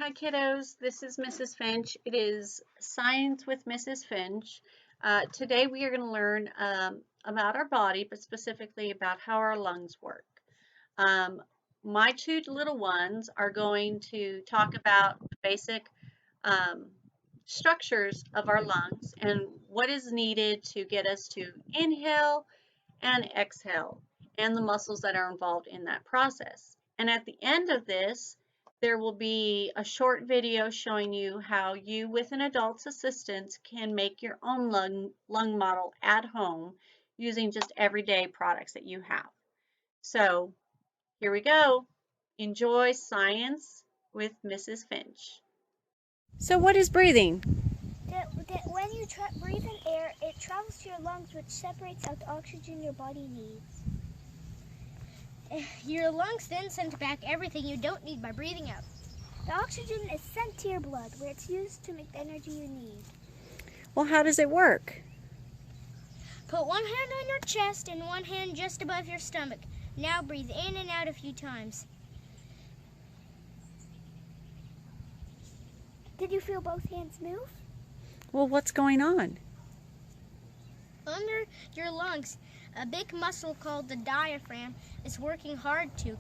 Hi kiddos, this is Mrs. Finch. It is Science with Mrs. Finch. Today we are going to learn about our body, but specifically about how our lungs work. My two little ones are going to talk about the basic structures of our lungs and what is needed to get us to inhale and exhale and the muscles that are involved in that process. And at the end of this, there will be a short video showing you how you, with an adult's assistance, can make your own lung model at home using just everyday products that you have. So here we go. Enjoy Science with Mrs. Finch. So what is breathing? When you breathe in air, it travels to your lungs, which separates out the oxygen your body needs. Your lungs then send back everything you don't need by breathing out. The oxygen is sent to your blood, where it's used to make the energy you need. Well, how does it work? Put one hand on your chest and one hand just above your stomach. Now breathe in and out a few times. Did you feel both hands move? Well, what's going on? Under your lungs, a big muscle called the diaphragm is working hard to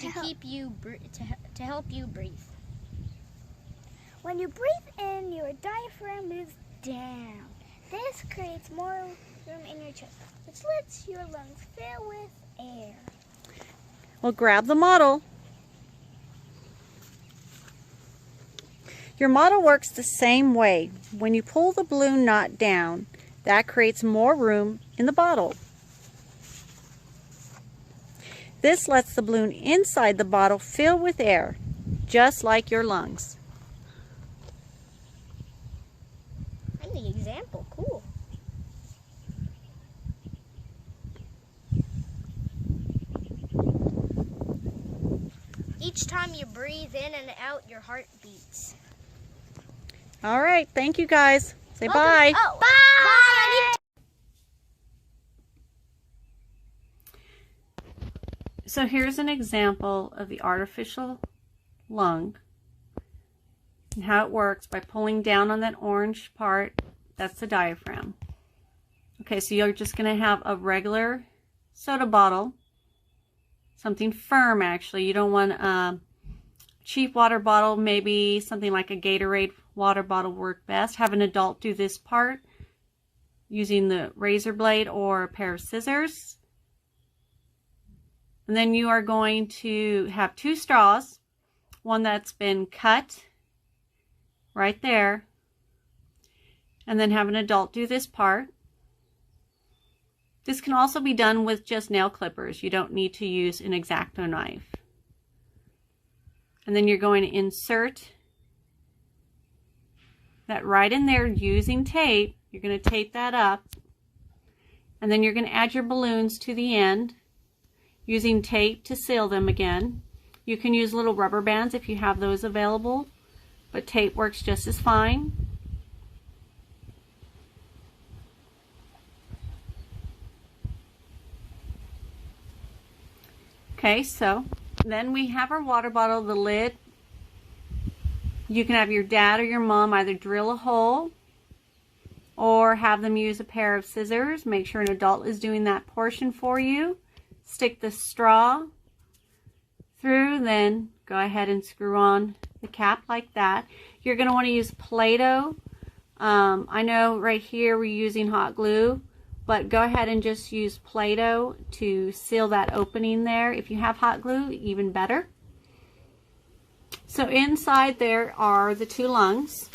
help you breathe. When you breathe in, your diaphragm moves down. This creates more room in your chest, which lets your lungs fill with air. Well, grab the model. Your model works the same way. When you pull the balloon knot down, that creates more room in the bottle. This lets the balloon inside the bottle fill with air, just like your lungs. And the example, cool. Each time you breathe in and out, your heart beats. All right, thank you guys. Say bye. Oh, bye! So here's an example of the artificial lung and how it works by pulling down on that orange part. That's the diaphragm. Okay, so you're just going to have a regular soda bottle, something firm actually. You don't want a cheap water bottle, maybe something like a Gatorade water bottle work best. Have an adult do this part using the razor blade or a pair of scissors. And then you are going to have two straws, one that's been cut right there, and then have an adult do this part. This can also be done with just nail clippers. You don't need to use an X-Acto knife. And then you're going to insert that right in there using tape. You're going to tape that up, and then you're going to add your balloons to the end using tape to seal them again. You can use little rubber bands if you have those available, but tape works just as fine. Okay, so then we have our water bottle, the lid. You can have your dad or your mom either drill a hole or have them use a pair of scissors. Make sure an adult is doing that portion for you. Stick the straw through, then go ahead and screw on the cap like that. You're going to want to use Play-Doh. I know right here we're using hot glue, but go ahead and just use Play-Doh to seal that opening there. If you have hot glue, even better. So inside there are the two lungs.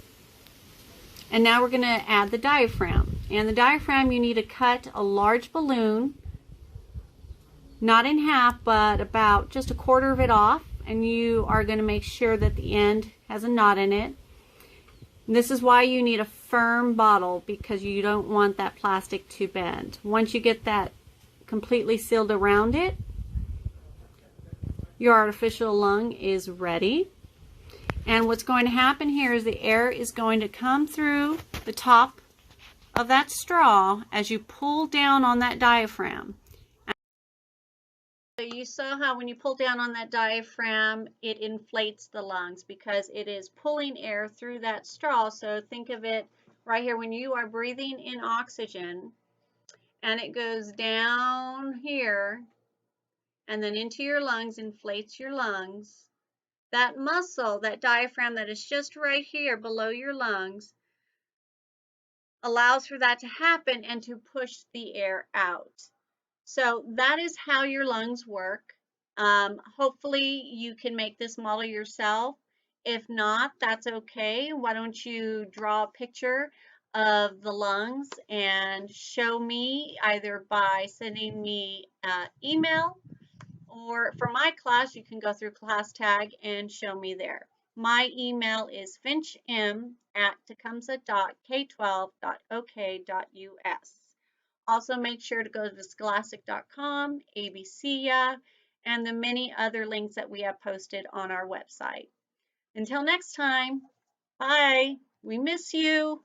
And now we're going to add the diaphragm. And the diaphragm, you need to cut a large balloon, not in half, but about just a quarter of it off. And you are going to make sure that the end has a knot in it. And this is why you need a firm bottle, because you don't want that plastic to bend. Once you get that completely sealed around it, your artificial lung is ready. And what's going to happen here is the air is going to come through the top of that straw as you pull down on that diaphragm. So you saw how when you pull down on that diaphragm, it inflates the lungs because it is pulling air through that straw. So think of it right here when you are breathing in oxygen and it goes down here and then into your lungs, inflates your lungs. That muscle, that diaphragm that is just right here below your lungs, allows for that to happen and to push the air out. So that is how your lungs work. Hopefully you can make this model yourself. If not, that's okay. Why don't you draw a picture of the lungs and show me either by sending me an email, or for my class, you can go through class tag and show me there. My email is finchm@tecumseh.k12.ok.us. Also, make sure to go to scholastic.com, ABCya, and the many other links that we have posted on our website. Until next time, bye. We miss you.